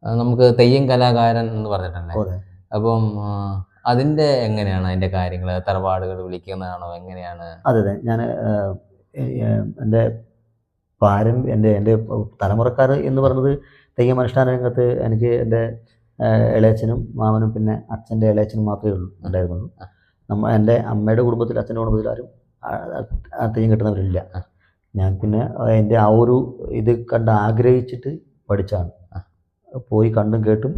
നമുക്ക് തെയ്യം കലാകാരൻ എന്ന് പറഞ്ഞിട്ടല്ലേ? അതെ. അപ്പം അതിൻ്റെ എങ്ങനെയാണ് അതിൻ്റെ കാര്യങ്ങൾ? തറവാടുകൾ വിളിക്കുന്നതാണോ? എങ്ങനെയാണ്? അതെ, അതെ. ഞാൻ എൻ്റെ എൻ്റെ തലമുറക്കാർ എന്ന് പറയുന്നത് തെയ്യമനുഷ്ഠാന രംഗത്ത് എനിക്ക് എൻ്റെ ഇളയച്ചനും മാമനും പിന്നെ അച്ഛൻ്റെ ഇളയച്ചനും മാത്രമേ ഉണ്ടായിരുന്നുള്ളൂ. എൻ്റെ അമ്മയുടെ കുടുംബത്തിൽ അച്ഛൻ്റെ കുടുംബത്തിൽ ആരും തെയ്യം കെട്ടുന്നവരില്ല. ഞാൻ പിന്നെ എൻ്റെ ആ ഒരു ഇത് കണ്ട് ആഗ്രഹിച്ചിട്ട് പഠിച്ചാണ്. പോയി കണ്ടും കേട്ടും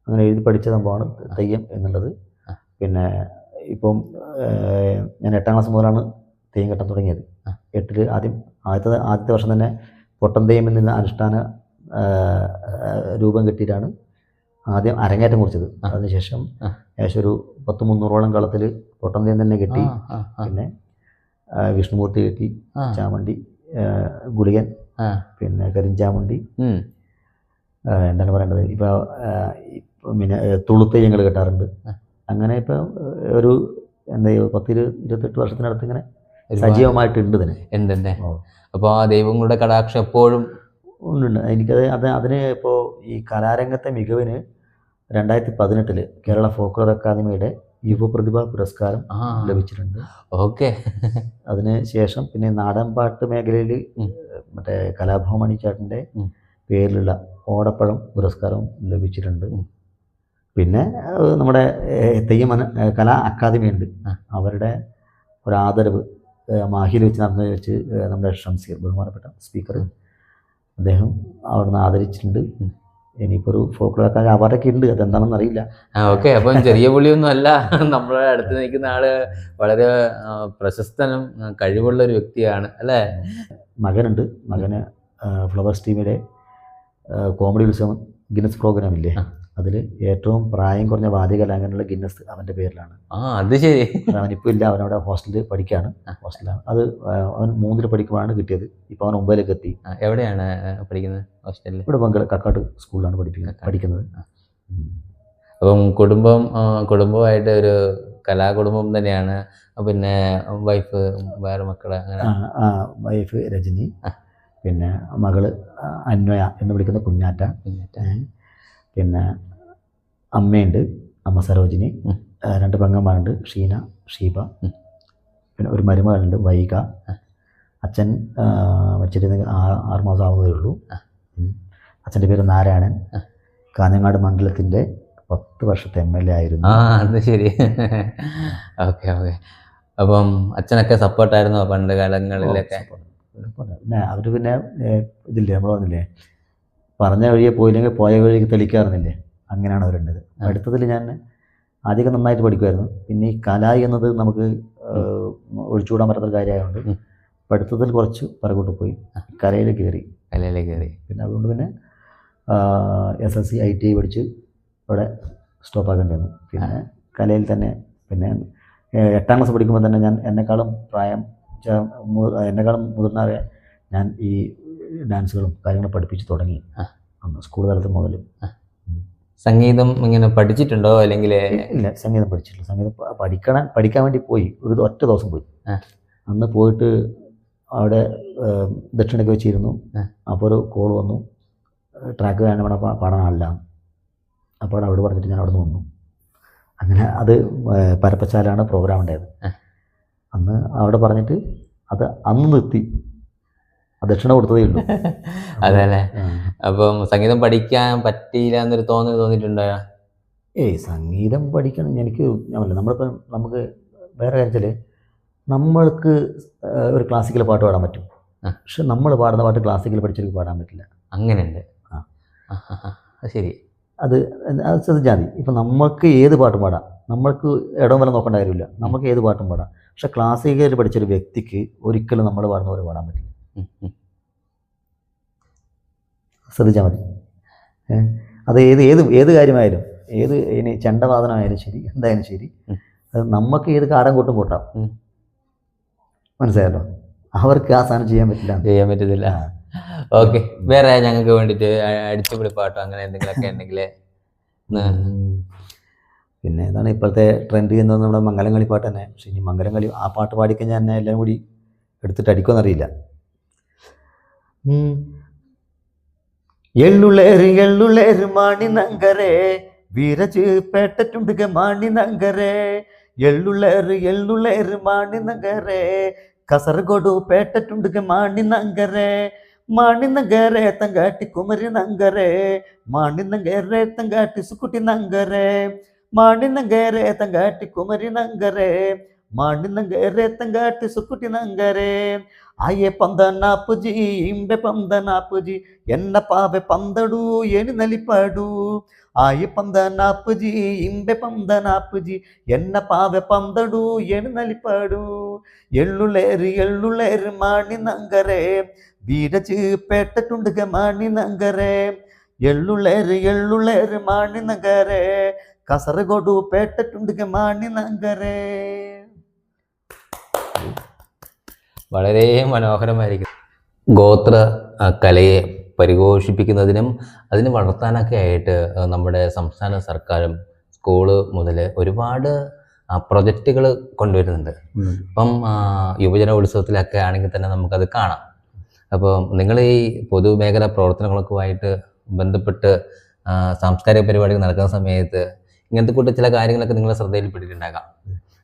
അങ്ങനെ എഴുതി പഠിച്ച സംഭവമാണ് തെയ്യം എന്നുള്ളത്. പിന്നെ ഇപ്പം ഞാൻ 8ാം ക്ലാസ് മുതലാണ് തെയ്യം കെട്ടാൻ തുടങ്ങിയത്. 8ൽ ആദ്യത്തെ വർഷം തന്നെ പൊട്ടൻ തെയ്യം എന്നുള്ള അനുഷ്ഠാന രൂപം കെട്ടിയിട്ടാണ് ആദ്യം അരങ്ങേറ്റം കുറിച്ചത്. അതിനുശേഷം ഏകദേശം ഒരു 100-300ഓളം കളത്തിൽ പൊട്ടൻ തെയ്യം തന്നെ കെട്ടി. പിന്നെ വിഷ്ണുമൂർത്തി കെട്ടി, ചാമണ്ടി, ഗുളികൻ, പിന്നെ കരിഞ്ചാമണ്ടി, എന്താണ് പറയേണ്ടത്, ഇപ്പോൾ പിന്നെ തുളുത്തെയ്യങ്ങൾ കെട്ടാറുണ്ട്. അങ്ങനെ ഇപ്പം ഒരു എന്താ 10-28 വർഷത്തിനടുത്ത് ഇങ്ങനെ സജീവമായിട്ടുണ്ട് ഇതിന്. ഉണ്ടല്ലേ? അപ്പോൾ ആ ദൈവങ്ങളുടെ കടാക്ഷം എപ്പോഴും ഉണ്ട്. അതിന് ഇപ്പോൾ ഈ കലാരംഗത്തെ മികവിന് 2018 കേരള ഫോക്ലോർ അക്കാദമിയുടെ യുവപ്രതിഭാ പുരസ്കാരം ലഭിച്ചിട്ടുണ്ട്. ഓക്കെ. അതിന് ശേഷം പിന്നെ നാടൻപാട്ട് മേഖലയിൽ മറ്റേ കലാഭവമണി ചേട്ടൻ്റെ പേരിലുള്ള ഓടപ്പഴം പുരസ്കാരവും ലഭിച്ചിട്ടുണ്ട്. പിന്നെ നമ്മുടെ കലാ അക്കാദമി ഉണ്ട്, അവരുടെ ഒരു ആദരവ് മാഹിയിൽ വെച്ച് വെച്ച് നമ്മുടെ ഷംസീർ, ബഹുമാനപ്പെട്ട സ്പീക്കർ, അദ്ദേഹം അവിടുന്ന് ആദരിച്ചിട്ടുണ്ട്. ഇനിയിപ്പോൾ ഒരു ഫോക്ലോർ അക്കാദമി അവാർഡൊക്കെ ഉണ്ട്, അതെന്താണെന്ന് അറിയില്ല. ഓക്കെ. അപ്പം ചെറിയ പുള്ളിയൊന്നും അല്ല, നമ്മുടെ അടുത്ത് നിൽക്കുന്ന ആള് വളരെ പ്രശസ്തനും കഴിവുള്ള ഒരു വ്യക്തിയാണ് അല്ലേ? മകനുണ്ട്. മകന് ഫ്ലവേഴ്സ് ടീമിലെ കോമഡി ഉത്സവം ഗിന്നസ് പ്രോഗ്രാമില്ലേ, അതിൽ ഏറ്റവും പ്രായം കുറഞ്ഞ വാദ്യകലാകാരനുള്ള ഗിന്നസ് അവൻ്റെ പേരിലാണ്. അത് ശരി. അവനിപ്പോൾ ഇല്ല, അവനവിടെ ഹോസ്റ്റലിൽ ഹോസ്റ്റലാണ്. അത് അവൻ 3ൽ പഠിക്കുമ്പോഴാണ് കിട്ടിയത്. ഇപ്പോൾ അവൻ 9ലേക്ക് എത്തി. എവിടെയാണ് പഠിക്കുന്നത്? ഹോസ്റ്റലിൽ ഇവിടെ കക്കാട് സ്കൂളിലാണ് പഠിക്കുന്നത്. അപ്പം കുടുംബമായിട്ട് ഒരു കലാകുടുംബം തന്നെയാണ്. പിന്നെ വൈഫ്, വേറെ മക്കള്? വൈഫ് രജനി, പിന്നെ മകള് അന്വയ എന്ന് വിളിക്കുന്ന കുഞ്ഞാറ്റ, പിന്നെ അമ്മയുണ്ട്, അമ്മ സരോജിനി, 2 പെങ്ങന്മാരുണ്ട്, ഷീന, ഷീബ, പിന്നെ ഒരു മരുമകളുണ്ട്, വൈക. അച്ഛൻ മരിച്ചിട്ട് 6 മാസം ആവുന്നതേ ഉള്ളൂ. അച്ഛൻ്റെ പേര് നാരായണൻ, കാഞ്ഞങ്ങാട് മണ്ഡലത്തിൻ്റെ 10 വർഷത്തെ MLA ആയിരുന്നു. അത് ശരി. ഓക്കെ. അപ്പം അച്ഛനൊക്കെ സപ്പോർട്ടായിരുന്നോ പണ്ട് കാലങ്ങളിലൊക്കെ? പിന്നെ അവർ പിന്നെ ഇതില്ലേ, നമ്മൾ പറഞ്ഞില്ലേ, പറഞ്ഞ വഴിയെ പോയില്ലെങ്കിൽ പോയ വഴിക്ക് തെളിക്കാറുന്നില്ലേ, അങ്ങനെയാണ് അവരുണ്ടത്. പഠിത്തത്തിൽ ഞാൻ ആദ്യമൊക്കെ നന്നായിട്ട് പഠിക്കുമായിരുന്നു. പിന്നെ ഈ കല എന്നത് നമുക്ക് ഒഴിച്ചുകൂടാൻ പറ്റാത്തൊരു കാര്യമായതുകൊണ്ട് പഠിത്തത്തിൽ കുറച്ച് പിറകോട്ട് പോയി, കലയിലേക്ക് കയറി. പിന്നെ അതുകൊണ്ട് പിന്നെ SSC ITI പഠിച്ച് അവിടെ സ്റ്റോപ്പ് ആക്കേണ്ടി വന്നു. പിന്നെ കലയിൽ തന്നെ പിന്നെ 8ാം ക്ലാസ് പഠിക്കുമ്പോൾ തന്നെ ഞാൻ എന്നെക്കാളും മുതിർന്നവരെ ഞാൻ ഈ ഡാൻസുകളും കാര്യങ്ങളും പഠിപ്പിച്ച് തുടങ്ങി. സ്കൂൾ തലത്തിൽ മുതൽ. സംഗീതം ഇങ്ങനെ പഠിച്ചിട്ടുണ്ടോ? അല്ലെങ്കിൽ? ഇല്ല, സംഗീതം പഠിച്ചിട്ടില്ല. സംഗീതം പഠിക്കാൻ വേണ്ടി പോയി, ഒറ്റ ദിവസം പോയി. അന്ന് പോയിട്ട് അവിടെ ദക്ഷിണയ്ക്ക് വെച്ചിരുന്നു. അപ്പോൾ ഒരു കോൾ വന്നു, ട്രാക്ക് വേണം പാടാൻ ആളില്ല. അപ്പോൾ അവിടെ പറഞ്ഞിട്ട് ഞാൻ അവിടെ നിന്ന് വന്നു. അങ്ങനെ അത് പരപ്പച്ചാലാണ് പ്രോഗ്രാം ഉണ്ടായത്. അന്ന് അവിടെ പറഞ്ഞിട്ട് അത് അന്ന് നിർത്തി, ദക്ഷിണ കൊടുത്തതേ ഉള്ളൂ. അതെല്ലേ? അപ്പം സംഗീതം പഠിക്കാൻ പറ്റിയില്ല എന്നൊരു തോന്നിയിട്ടുണ്ടോ? സംഗീതം പഠിക്കണം നമ്മളിപ്പോൾ നമുക്ക് വേറെ കാര്യത്തിൽ നമ്മൾക്ക് ഒരു ക്ലാസിക്കൽ പാട്ട് പാടാൻ പറ്റും, പക്ഷെ നമ്മൾ പാടുന്ന പാട്ട് ക്ലാസിക്കൽ പഠിച്ചവർക്ക് പാടാൻ പറ്റില്ല. അങ്ങനെയുണ്ട്. ശരി. അത് ശ്രദ്ധിച്ചാൽ മതി. ഇപ്പം നമുക്ക് ഏത് പാട്ടും പാടാം, നമ്മൾക്ക് ഇടം വല്ല നോക്കേണ്ട കാര്യമില്ല, നമുക്ക് ഏത് പാട്ടും പാടാം. പക്ഷെ ക്ലാസിക്കൽ പഠിച്ചൊരു വ്യക്തിക്ക് ഒരിക്കലും നമ്മൾ പാടുന്ന പോലെ പാടാൻ പറ്റില്ല. ശ്രദ്ധിച്ചാൽ മതി. അത് ഏത് കാര്യമായാലും, ഇനി ചെണ്ടവാദനമായാലും ശരി, എന്തായാലും ശരി, അത് നമുക്ക് ഏത് കാടം കൂട്ടും കൂട്ടാം. മനസ്സിലായല്ലോ? അവർക്ക് ആ സാധനം ചെയ്യാൻ പറ്റത്തില്ല. ഓക്കെ. വേറെ ഞങ്ങൾക്ക് വേണ്ടിയിട്ട് അടിച്ചുപൊളി പാട്ടോ അങ്ങനെ എന്തെങ്കിലുമൊക്കെ ഉണ്ടെങ്കിൽ? പിന്നെ എന്താണ് ഇപ്പോഴത്തെ ട്രെൻഡ് എന്ന് നമ്മുടെ മംഗലംകളി പാട്ട് തന്നെ. പക്ഷേ ഇനി മംഗലംകളി ആ പാട്ട് പാടിക്കഴിഞ്ഞാൽ എന്നെ എല്ലാം കൂടി എടുത്തിട്ട് അടിക്കുമെന്നറിയില്ല. ಎಳ್ಳುಳ್ಳೇರು ಮಾಣಿ ನಂಗರೆ ವೀರಜು ಪೇಟುಂಡುಗೆ ಮಾಣಿ ನಂಗರೆ ಎಳ್ಳುಳ್ಳೇರು ಮಾಣಿ ನಂಗರೆ ಕಸರಗೋಡು ಪೇಟುಂಡುಗೆ ಮಾಣಿ ನಂಗರೆ ತಂಗಾಟಿ ಕುಮರಿ ನಂಗರೆ ಮಾಣಿ ನಂಗರೆ ತಂಗಾಟಿ ಸುಕುಟಿ ನಂಗರೆ ಮಾಣಿ ನಂಗರೆ ತಂಗಾಟಿ ಕುಮರಿ ನಂಗರೆ ಮಾಣಿ ನಂಗರೆ ತಂಗಾಟಿ ಸುಕುಟಿ ನಂಗರೆ ಆಯೆ పందనాపుజీ ఇంబె పందనాపుజీ ఎన్న పావె పందడు ఏని నలిపాడు ఆయ పందనాపుజీ ఇంబె పందనాపుజీ ఎన్న పావె పందడు ఏని నలిపాడు ఎಳ್ಳುಳ್ಳೇರು మాణి నంగరే వీరజు పెట్టటుండుగ మాణి నంగరే ఎಳ್ಳುಳ್ಳೇರು మాణి నంగరే కసరగొడు పెట్టటుండుగ మాణి నంగరే. വളരെ മനോഹരമായിരിക്കും. ഗോത്ര കലയെ പരിപോഷിപ്പിക്കുന്നതിനും അതിന് വളർത്താനൊക്കെ ആയിട്ട് നമ്മുടെ സംസ്ഥാന സർക്കാരും സ്കൂള് മുതൽ ഒരുപാട് പ്രൊജക്റ്റുകൾ കൊണ്ടുവരുന്നുണ്ട്. ഇപ്പം യുവജനോത്സവത്തിലൊക്കെ ആണെങ്കിൽ തന്നെ നമുക്കത് കാണാം. അപ്പോൾ നിങ്ങൾ ഈ പൊതുമേഖലാ പ്രവർത്തനങ്ങളൊക്കെ ആയിട്ട് ബന്ധപ്പെട്ട് സാംസ്കാരിക പരിപാടികൾ നടക്കുന്ന സമയത്ത് ഇങ്ങനത്തെ കൂട്ട ചില കാര്യങ്ങളൊക്കെ നിങ്ങളെ ശ്രദ്ധയിൽപ്പെട്ടിട്ടുണ്ടാകാം.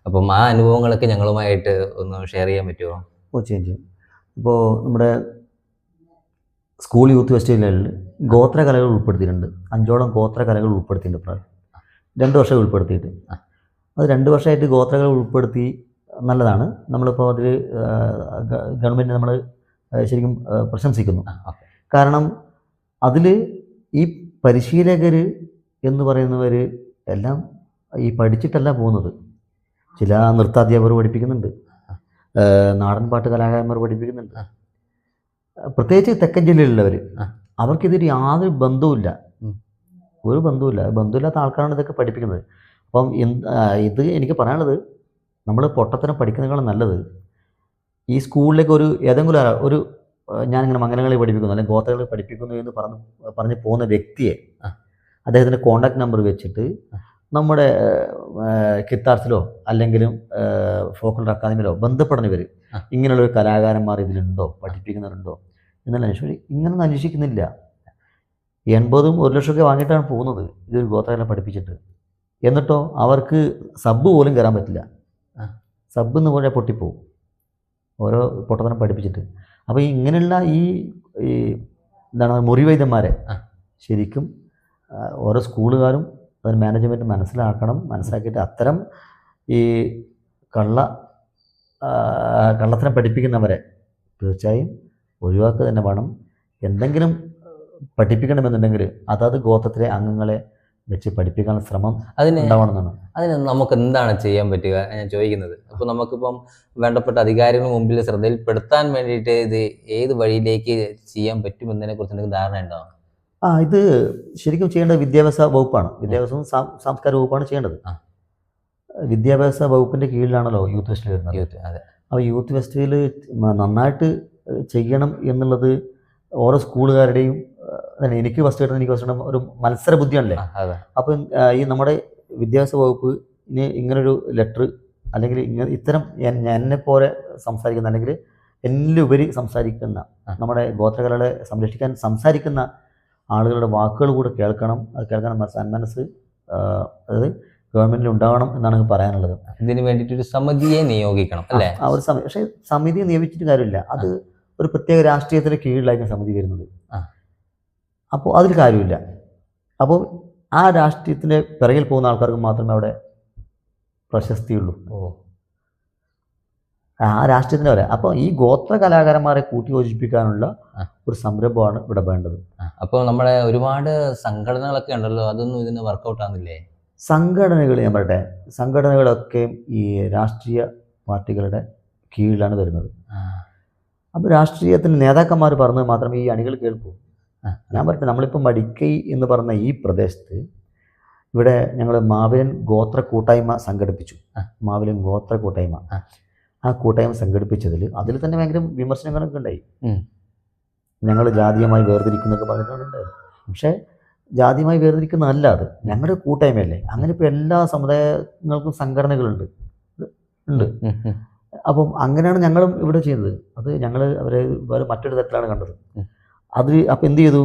അപ്പം ആ അനുഭവങ്ങളൊക്കെ ഞങ്ങളുമായിട്ട് ഒന്ന് ഷെയർ ചെയ്യാൻ പറ്റുമോ? ചെയ്യും. ഇപ്പോൾ നമ്മുടെ സ്കൂൾ യൂത്ത് ഫെസ്റ്റിവലിൽ ഗോത്രകലകൾ ഉൾപ്പെടുത്തിയിട്ടുണ്ട്. 5ഓളം ഗോത്രകലകൾ ഉൾപ്പെടുത്തിയിട്ടുണ്ട്. പ്രായം 2 വർഷം ഉൾപ്പെടുത്തിയിട്ട് അത് 2 വർഷമായിട്ട് ഗോത്രകല ഉൾപ്പെടുത്തി നല്ലതാണ്. നമ്മളിപ്പോൾ അതിൽ ഗവൺമെൻറ് നമ്മൾ ശരിക്കും പ്രശംസിക്കുന്നു. കാരണം അതിൽ ഈ പരിശീലകർ എന്ന് പറയുന്നവർ എല്ലാം ഈ പഠിച്ചിട്ടല്ല പോകുന്നത്. ചില നൃത്താധ്യാപകർ പഠിപ്പിക്കുന്നുണ്ട്, നാടൻ പാട്ട് കലാകാരന്മാർ പഠിപ്പിക്കുന്നുണ്ട്. പ്രത്യേകിച്ച് തെക്കൻ ജില്ലയിലുള്ളവർ അവർക്കിതൊരു യാതൊരു ബന്ധവുമില്ല, ഒരു ബന്ധവുമില്ല. ബന്ധമില്ലാത്ത ആൾക്കാരാണ് ഇതൊക്കെ പഠിപ്പിക്കുന്നത്. അപ്പം ഇത് എനിക്ക് പറയാനുള്ളത്, നമ്മൾ പൊട്ടത്തരം പഠിക്കുന്നതിനേക്കാളും നല്ലത് ഈ സ്കൂളിലേക്ക് ഏതെങ്കിലും ഒരു ഞാനിങ്ങനെ മംഗലങ്ങളെ പഠിപ്പിക്കുന്നു അല്ലെങ്കിൽ ഗോത്രകളെ പഠിപ്പിക്കുന്നു എന്ന് പറഞ്ഞ് പോകുന്ന വ്യക്തിയെ അദ്ദേഹത്തിൻ്റെ കോൺടാക്ട് നമ്പർ വെച്ചിട്ട് നമ്മുടെ കിത്താർസിലോ അല്ലെങ്കിലും ഫോക്കൽ അക്കാദമിയിലോ ബന്ധപ്പെടുന്നവർ ഇങ്ങനെയുള്ളൊരു കലാകാരന്മാർ ഇതിലുണ്ടോ, പഠിപ്പിക്കുന്നവരുണ്ടോ എന്നുള്ള അന്വേഷിച്ചു. ഇങ്ങനൊന്നും അന്വേഷിക്കുന്നില്ല. 80,000 1 ലക്ഷമൊക്കെ വാങ്ങിയിട്ടാണ് പോകുന്നത് ഇതൊരു ഗോത്രകല പഠിപ്പിച്ചിട്ട്. എന്നിട്ടോ അവർക്ക് സബ് പോലും കയറാൻ പറ്റില്ല. സബ് എന്ന് പറഞ്ഞാൽ പൊട്ടിപ്പോവും ഓരോ പൊട്ടത്തനം പഠിപ്പിച്ചിട്ട്. അപ്പോൾ ഇങ്ങനെയുള്ള ഈ എന്താണ് മുറിവൈദ്യന്മാരെ ശരിക്കും ഓരോ സ്കൂളുകാരും അതിന് മാനേജ്മെൻറ്റ് മനസ്സിലാക്കിയിട്ട് അത്തരം ഈ കള്ളത്തരം പഠിപ്പിക്കുന്നവരെ തീർച്ചയായും ഒഴിവാക്കുക തന്നെ വേണം. എന്തെങ്കിലും പഠിപ്പിക്കണമെന്നുണ്ടെങ്കിൽ അതാത് ഗോത്രത്തിലെ അംഗങ്ങളെ വെച്ച് പഠിപ്പിക്കാനുള്ള ശ്രമം ഉണ്ടാവണമെന്നാണ്. അതിന് നമുക്ക് എന്താണ് ചെയ്യാൻ പറ്റുക ഞാൻ ചോദിക്കുന്നത്. അപ്പോൾ നമുക്കിപ്പം വേണ്ടപ്പെട്ട അധികാരികളുടെ മുമ്പിൽ ശ്രദ്ധയിൽപ്പെടുത്താൻ വേണ്ടിയിട്ട് ഇത് ഏത് വഴിയിലേക്ക് ചെയ്യാൻ പറ്റുമെന്നതിനെ കുറിച്ച് നിങ്ങൾക്ക് ധാരണ ഉണ്ടാവും? ഇത് ശരിക്കും ചെയ്യേണ്ടത് വിദ്യാഭ്യാസ വകുപ്പാണ്. വിദ്യാഭ്യാസവും സാംസ്കാരിക വകുപ്പാണ് ചെയ്യേണ്ടത്. വിദ്യാഭ്യാസ വകുപ്പിൻ്റെ കീഴിലാണല്ലോ യൂത്ത് ഫെസ്റ്റിവൽ വരുന്നത്. അപ്പോൾ യൂത്ത് ഫെസ്റ്റിവൽ നന്നായിട്ട് ചെയ്യണം എന്നുള്ളത് ഓരോ സ്കൂളുകാരുടെയും എനിക്ക് ഫസ്റ്റ് കിട്ടണം ഒരു മത്സര ബുദ്ധിയാണല്ലേ. അപ്പം ഈ നമ്മുടെ വിദ്യാഭ്യാസ വകുപ്പ് ഇനി ഇങ്ങനൊരു ലെറ്റർ അല്ലെങ്കിൽ ഇത്തരം എന്നെ പോലെ സംസാരിക്കുന്ന അല്ലെങ്കിൽ എന്നിലുപരി സംസാരിക്കുന്ന നമ്മുടെ ഗോത്രകലകളെ സംരക്ഷിക്കാൻ സംസാരിക്കുന്ന ആളുകളുടെ വാക്കുകൾ കൂടെ കേൾക്കണം. അത് കേൾക്കാൻ സന്മനസ് അതായത് ഗവൺമെൻറ്റിൽ ഉണ്ടാവണം എന്നാണ് എനിക്ക് പറയാനുള്ളത്. ഇതിന് വേണ്ടിയിട്ടൊരു സമിതിയെ നിയോഗിക്കണം അല്ലേ? ഒരു പക്ഷേ സമിതിയെ നിയമിച്ചിട്ട് കാര്യമില്ല. അത് ഒരു പ്രത്യേക രാഷ്ട്രീയത്തിൻ്റെ കീഴിലായിരിക്കും സമിതി വരുന്നത്. അപ്പോൾ അതിൽ കാര്യമില്ല. അപ്പോൾ ആ രാഷ്ട്രീയത്തിൻ്റെ പിറകിൽ പോകുന്ന ആൾക്കാർക്ക് മാത്രമേ അവിടെ പ്രശസ്തിയുള്ളൂ. ആ രാഷ്ട്രീയത്തിൻ്റെ വരെ. അപ്പോൾ ഈ ഗോത്ര കലാകാരന്മാരെ കൂട്ടി യോജിപ്പിക്കാനുള്ള ഒരു സംരംഭമാണ് ഇവിടെ വേണ്ടത്. അപ്പോൾ നമ്മുടെ ഒരുപാട് സംഘടനകളൊക്കെ ഉണ്ടല്ലോ, അതൊന്നും ഇതിന് വർക്കൗട്ട് ആകുന്നില്ലേ? സംഘടനകൾ ഞാൻ പറയട്ടെ, സംഘടനകളൊക്കെ ഈ രാഷ്ട്രീയ പാർട്ടികളുടെ കീഴിലാണ് വരുന്നത്. അപ്പോൾ രാഷ്ട്രീയത്തിന് നേതാക്കന്മാർ പറഞ്ഞത് മാത്രമേ ഈ അണികൾ കേൾക്കൂ. ഞാൻ പറയട്ടെ, നമ്മളിപ്പോൾ മടിക്കൈ എന്ന് പറഞ്ഞ ഈ പ്രദേശത്ത് ഇവിടെ ഞങ്ങൾ മാവിലൻ ഗോത്ര കൂട്ടായ്മ സംഘടിപ്പിച്ചു. മാവിലൻ ഗോത്ര കൂട്ടായ്മ, ആ കൂട്ടായ്മ സംഘടിപ്പിച്ചതിൽ അതിൽ തന്നെ ഭയങ്കര വിമർശനങ്ങളൊക്കെ ഉണ്ടായി. ഞങ്ങൾ ജാതീയമായി വേർതിരിക്കുന്നൊക്കെ പറഞ്ഞിട്ടുണ്ടായിരുന്നു. പക്ഷേ ജാതിയുമായി വേർതിരിക്കുന്നതല്ല, അത് ഞങ്ങളുടെ കൂട്ടായ്മയല്ലേ. അങ്ങനെ ഇപ്പോൾ എല്ലാ സമുദായങ്ങൾക്കും സംഘടനകളുണ്ട്. അപ്പം അങ്ങനെയാണ് ഞങ്ങളും ഇവിടെ ചെയ്യുന്നത്. അത് ഞങ്ങൾ അവരെ വേറെ മറ്റൊരു തരത്തിലാണ് കണ്ടത്. അത് അപ്പം എന്ത് ചെയ്തു,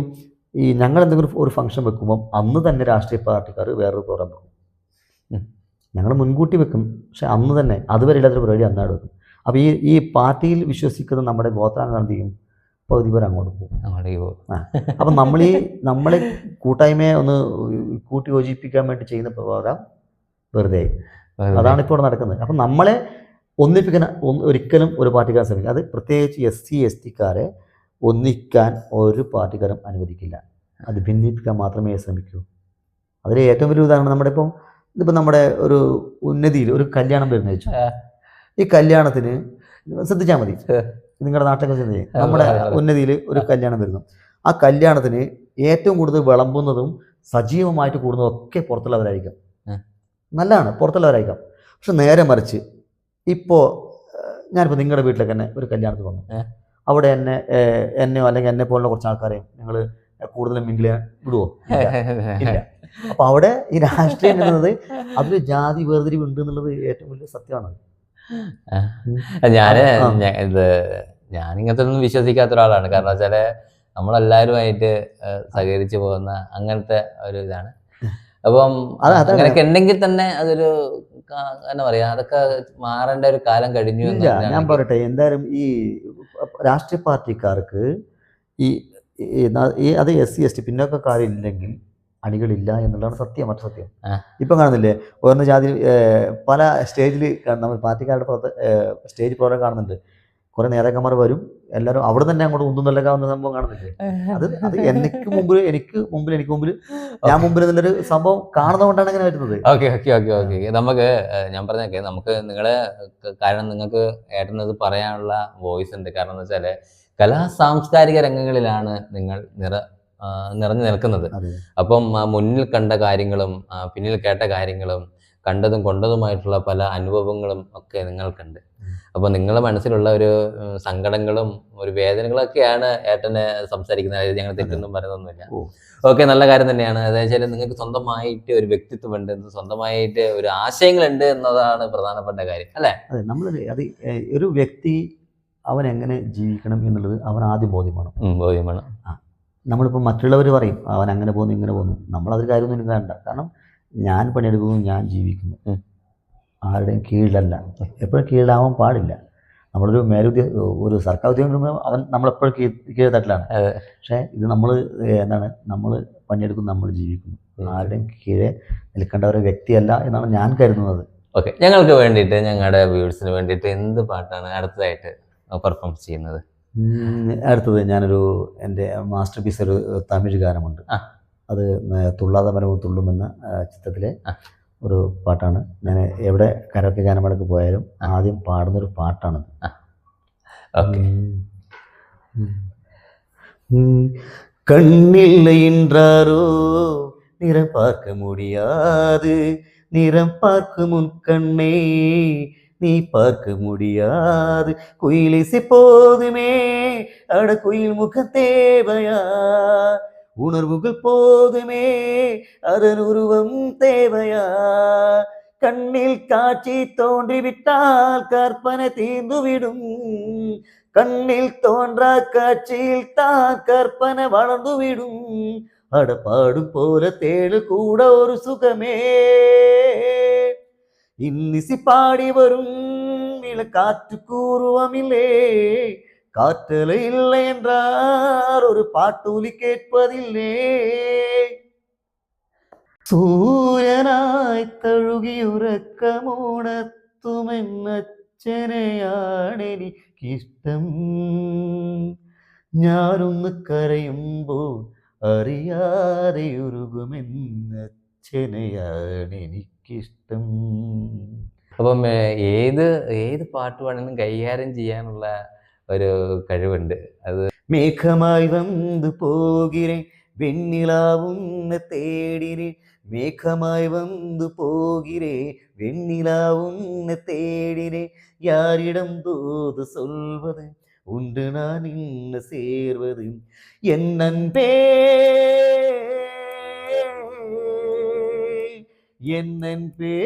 ഈ ഞങ്ങൾ എന്തെങ്കിലും ഒരു ഫംഗ്ഷൻ വെക്കുമ്പം അന്ന് തന്നെ രാഷ്ട്രീയ പാർട്ടിക്കാർ വേറൊരു പ്രോഗ്രാം വെക്കും. ഞങ്ങൾ മുൻകൂട്ടി വെക്കും, പക്ഷെ അന്ന് തന്നെ അതുവരെ ഇല്ലാത്തൊരു പരിപാടി അന്നാട് വെക്കും. അപ്പോൾ ഈ പാർട്ടിയിൽ വിശ്വസിക്കുന്ന നമ്മുടെ ഗോത്രാംഗാന്തിയും പകുതി പേർ അങ്ങോട്ട് പോകും. അപ്പം നമ്മളെ കൂട്ടായ്മയെ ഒന്ന് കൂട്ടി യോജിപ്പിക്കാൻ വേണ്ടി ചെയ്യുന്ന പ്രോഗ്രാം വെറുതെ. അതാണ് ഇപ്പോൾ ഇവിടെ നടക്കുന്നത്. അപ്പം നമ്മളെ ഒന്നിപ്പിക്കാൻ ഒരിക്കലും ഒരു പാർട്ടിക്കാരൻ ശ്രമിക്കുക. അത് പ്രത്യേകിച്ച് SC/ST ഒന്നിക്കാൻ ഒരു പാർട്ടിക്കാരും അനുവദിക്കില്ല. അത് ഭിന്നിപ്പിക്കാൻ മാത്രമേ ശ്രമിക്കൂ. അതിൽ ഏറ്റവും വലിയ ഉദാഹരണം ഇതിപ്പോൾ നമ്മുടെ ഒരു ഉന്നതിയിൽ ഒരു കല്യാണം വരുന്ന വെച്ചു. ഈ കല്യാണത്തിന് ശ്രദ്ധിച്ചാൽ മതി, നിങ്ങളുടെ നാട്ടിലൊക്കെ ചെന്ന് നമ്മുടെ ഉന്നതിയിൽ ഒരു കല്യാണം വരുന്നു. ആ കല്യാണത്തിന് ഏറ്റവും കൂടുതൽ വിളമ്പുന്നതും സജീവമായിട്ട് കൂടുന്നതും ഒക്കെ പുറത്തുള്ളവരായിരിക്കും. നല്ലതാണ്, പുറത്തുള്ളവരായിരിക്കാം. പക്ഷെ നേരെ മറിച്ച് ഇപ്പോൾ ഞാനിപ്പോൾ നിങ്ങളുടെ വീട്ടിലേക്ക് തന്നെ ഒരു കല്യാണത്തിന് വന്നു. അവിടെ എന്നെയോ അല്ലെങ്കിൽ എന്നെ പോലുള്ള കുറച്ച് ആൾക്കാരെയും നിങ്ങൾ കൂടുതലും മിങ്കിൾ വിടുവോ? ഇല്ല. അപ്പോൾ അവിടെ ഈ രാഷ്ട്രീയം എന്നത് അതിൽ ജാതി വേർതിരിവ് ഉണ്ട് എന്നുള്ളത് ഏറ്റവും വലിയ സത്യമാണ്. ഞാനിങ്ങനത്തെ ഒന്നും വിശ്വസിക്കാത്ത ഒരാളാണ്. കാരണം വെച്ചാൽ നമ്മളെല്ലാവരുമായിട്ട് സഹകരിച്ചു പോകുന്ന അങ്ങനത്തെ ഒരു ഇതാണ്. അപ്പം അങ്ങനെയൊക്കെ ഉണ്ടെങ്കിൽ തന്നെ അതൊരു എന്താ പറയാ, അതൊക്കെ മാറേണ്ട ഒരു കാലം കഴിഞ്ഞു. ഞാൻ പറയട്ടെ, എന്തായാലും ഈ രാഷ്ട്രീയ പാർട്ടിക്കാർക്ക് അത് SC/ST പിന്നോക്കക്കാരില്ലെങ്കിൽ അണികളില്ല എന്നുള്ളതാണ് സത്യം. മറ്റു സത്യം ഇപ്പം കാണുന്നില്ലേ, ഉയർന്ന ജാതി പല സ്റ്റേജിൽ നമ്മൾ പാർട്ടിക്കാരുടെ സ്റ്റേജ് പ്രോഗ്രാം കാണുന്നുണ്ട്. കുറെ നേതാക്കന്മാർ വരും, എല്ലാവരും അവിടെ തന്നെ അങ്ങോട്ട് ഒന്നും നല്ലകാവുന്ന സംഭവം കാണുന്നില്ലേ? അത് എനിക്ക് മുമ്പിൽ ഞാൻ മുമ്പിൽ എന്നുള്ളൊരു സംഭവം കാണുന്നതുകൊണ്ടാണ് അങ്ങനെ വരുന്നത്. ഓക്കെ നമുക്ക് ഞാൻ പറഞ്ഞേക്കെ നമുക്ക് നിങ്ങളെ കാരണം നിങ്ങൾക്ക് ഏട്ടനത് പറയാനുള്ള വോയിസ് ഉണ്ട്. കാരണം എന്ന് വെച്ചാല് കലാ സാംസ്കാരിക രംഗങ്ങളിലാണ് നിങ്ങൾ നിറഞ്ഞു നിൽക്കുന്നത്. അപ്പം മുന്നിൽ കണ്ട കാര്യങ്ങളും പിന്നിൽ കേട്ട കാര്യങ്ങളും കണ്ടതും കൊണ്ടതുമായിട്ടുള്ള പല അനുഭവങ്ങളും ഒക്കെ നിങ്ങൾക്കുണ്ട്. അപ്പോൾ നിങ്ങളുടെ മനസ്സിലുള്ള ഒരു സങ്കടങ്ങളും ഒരു വേദനകളൊക്കെയാണ് ഏട്ടനെ സംസാരിക്കുന്നത്. ഞങ്ങൾ തെറ്റൊന്നും പറയുന്നൊന്നുമില്ല. ഓക്കെ, നല്ല കാര്യം തന്നെയാണ്. അതായത് നിങ്ങൾക്ക് സ്വന്തമായിട്ട് ഒരു വ്യക്തിത്വമുണ്ട്, സ്വന്തമായിട്ട് ഒരു ആശയങ്ങളുണ്ട് എന്നതാണ് പ്രധാനപ്പെട്ട കാര്യം, അല്ലേ? അതെ, ഒരു വ്യക്തി അവൻ എങ്ങനെ ജീവിക്കണം എന്നുള്ളത് അവൻ ആദ്യം ബോധ്യമാണ്. നമ്മളിപ്പോൾ മറ്റുള്ളവർ പറയും അവൻ അങ്ങനെ പോകുന്നു ഇങ്ങനെ പോകുന്നു, നമ്മളതൊരു കാര്യമൊന്നും വേണ്ട. കാരണം ഞാൻ പണിയെടുക്കുന്നു, ഞാൻ ജീവിക്കുന്നു, ആരുടെയും കീഴിലല്ല. എപ്പോഴും കീഴിലാവാൻ പാടില്ല. നമ്മളൊരു ഒരു സർക്കാർ ഉദ്യോഗം അവൻ നമ്മളെപ്പോഴും കീഴ്ത്തട്ടിലാണ്. പക്ഷേ ഇത് നമ്മൾ പണിയെടുക്കുന്നു, നമ്മൾ ജീവിക്കുന്നു, ആരുടെയും കീഴെ നിൽക്കേണ്ട ഒരു വ്യക്തിയല്ല എന്നാണ് ഞാൻ കരുതുന്നത്. ഓക്കെ, ഞങ്ങൾക്ക് വേണ്ടിയിട്ട്, ഞങ്ങളുടെ വ്യൂവേഴ്സിന് വേണ്ടിയിട്ട് എന്ത് പാട്ടാണ് അടുത്തതായിട്ട് പെർഫോം ചെയ്യുന്നത്? അടുത്തത് എൻ്റെ മാസ്റ്റർ പീസ് ഒരു തമിഴ് ഗാനമുണ്ട്. അത് തുള്ളാതെ മരവും തുള്ളും എന്ന ചിത്രത്തിലെ ഒരു പാട്ടാണ്. ഞാൻ എവിടെ കരോക്കെ ഗാനമേളയ്ക്ക് പോയാലും ആദ്യം പാടുന്നൊരു പാട്ടാണത്. കണ്ണിல்லை என்றாரோ நிறம் பார்க்க முடியாது, நிறம் பார்க்கும் உன் கண்ணே நீ பார்க்க முடியாது, குயிலிசை போதுமே அட குயில் முகம் தேவையா, உணர்வுகள் போதுமே அதன் உருவம் தேவையா, கண்ணில் காட்சி தோன்றிவிட்டால் கற்பனை தீர்ந்துவிடும், கண்ணில் தோன்றா காட்சியில் தான் கற்பனை வளர்ந்துவிடும், அட பாடும் போல தேடு கூட ஒரு சுகமே, இன்னிசை பாடி வரும் காற்று கூறுவமில்லே, காற்றலை இல்லை என்றார் ஒரு பாட்டூலி கேட்பதில்லை, സൂര്യനായി തഴുകിയുറക്കമുണർത്തുമെന്നച്ഛനെയാണെനിക്കിഷ്ടം, ഞാനൊന്ന് കരയുമ്പോൾ അറിയാതെ ഉരുകുമെന്നച്ഛനെയാണെനിക്കിഷ്ടം. അപ്പം ഏത് പാട്ട് വേണമെങ്കിലും കൈകാര്യം ചെയ്യാനുള്ള ഒരു കഴിവുണ്ട്. അത് മേഘമായി വന്നു പോകിരേ വെണ്ണിലാവുന്ന തേടിരേ, மேகமாய் வந்து போகிறே வெண்ணிலா உன்னை தேடினே, யாரிடம் தூது சொல்வது உண்டு நான் இன்ன சேர்வது, என் அன்பே என் அன்பே